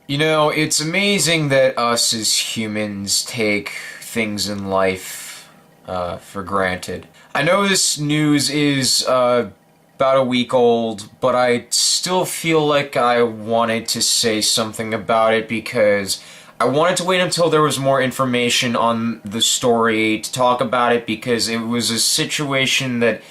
You know, it's amazing that us as humans take things in life for granted. I know this news is about a week old, but I still feel like I wanted to say something about it because I wanted to wait until there was more information on the story to talk about it because it was a situation that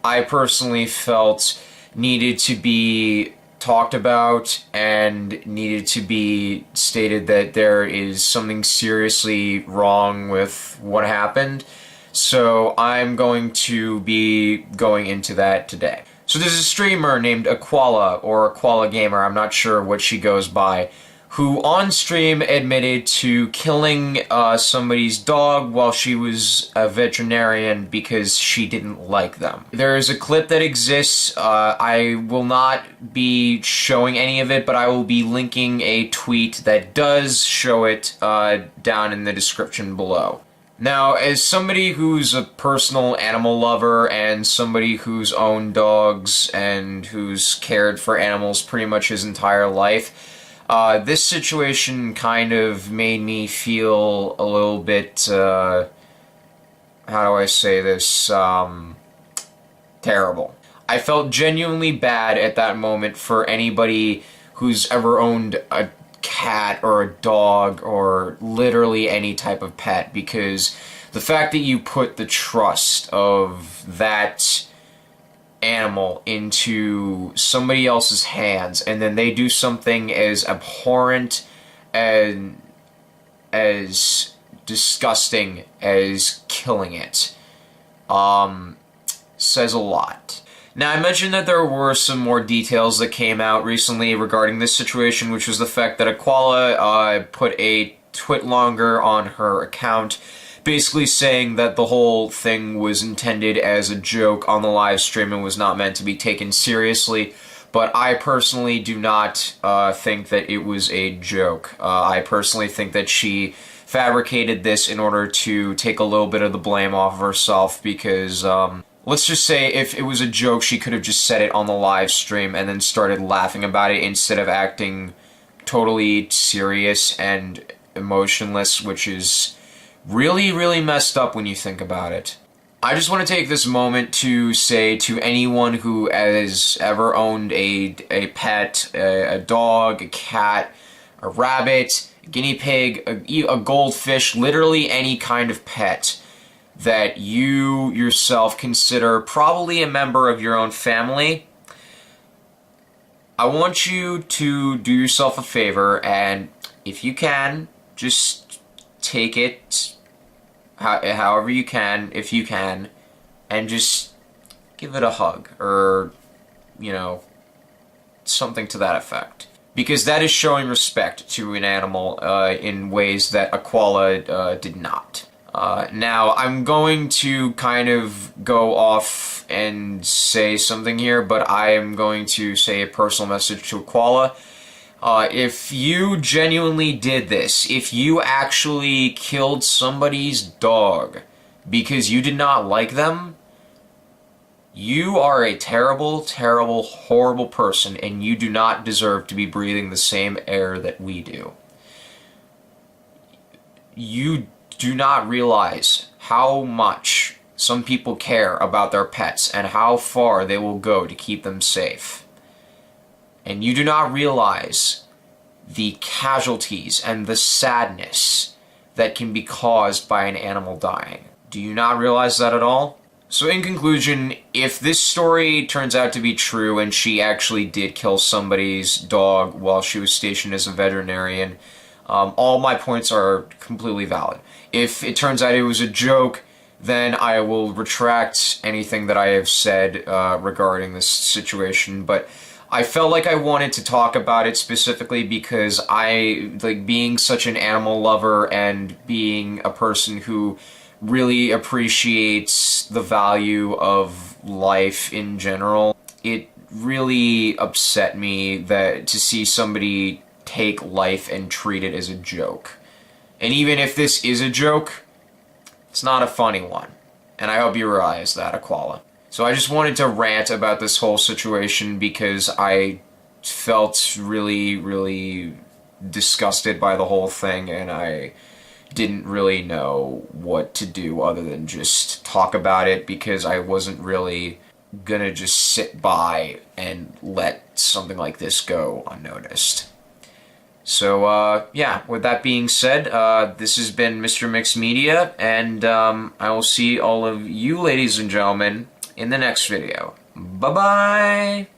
I personally felt needed to be talked about and needed to be stated that there is something seriously wrong with what happened. So I'm going to be going into that today. So there's a streamer named AqualaGamer, I'm not sure what she goes by, who on stream admitted to killing somebody's dog while she was a veterinarian because she didn't like them. There is a clip that exists. I will not be showing any of it, but I will be linking a tweet that does show it down in the description below. Now, as somebody who's a personal animal lover and somebody who's owned dogs and who's cared for animals pretty much his entire life, this situation kind of made me feel a little bit, how do I say this, terrible. I felt genuinely bad at that moment for anybody who's ever owned a cat or a dog or literally any type of pet, because the fact that you put the trust of that animal into somebody else's hands and then they do something as abhorrent and as disgusting as killing it says a lot. Now, I mentioned that there were some more details that came out recently regarding this situation, which was the fact that Aquala put a Twitlonger on her account, basically saying that the whole thing was intended as a joke on the live stream and was not meant to be taken seriously. But I personally do not think that it was a joke. I personally think that she fabricated this in order to take a little bit of the blame off of herself because, let's just say if it was a joke, she could have just said it on the live stream and then started laughing about it instead of acting totally serious and emotionless, which is really, really messed up when you think about it. I just want to take this moment to say to anyone who has ever owned a pet, a dog, a cat, a rabbit, a guinea pig, a goldfish, literally any kind of pet that you yourself consider probably a member of your own family, I want you to do yourself a favor and, if you can, just take it however you can, if you can, and just give it a hug, or, you know, something to that effect. Because that is showing respect to an animal in ways that Aquala did not. Now, I'm going to kind of go off and say something here, but I am going to say a personal message to Aquala. If you genuinely did this, if you actually killed somebody's dog because you did not like them, you are a terrible, terrible, horrible person, and you do not deserve to be breathing the same air that we do. You do not realize how much some people care about their pets and how far they will go to keep them safe. And you do not realize the casualties and the sadness that can be caused by an animal dying. Do you not realize that at all? So in conclusion, if this story turns out to be true and she actually did kill somebody's dog while she was stationed as a veterinarian, all my points are completely valid. If it turns out it was a joke, then I will retract anything that I have said regarding this situation, but I felt like I wanted to talk about it specifically because being such an animal lover and being a person who really appreciates the value of life in general, it really upset me that to see somebody take life and treat it as a joke. And even if this is a joke, it's not a funny one. And I hope you realize that, Aquala. So I just wanted to rant about this whole situation because I felt really, really disgusted by the whole thing, and I didn't really know what to do other than just talk about it, because I wasn't really gonna just sit by and let something like this go unnoticed. So, yeah, with that being said, this has been Mr. Mix Media, and I will see all of you, ladies and gentlemen, in the next video. Bye-bye!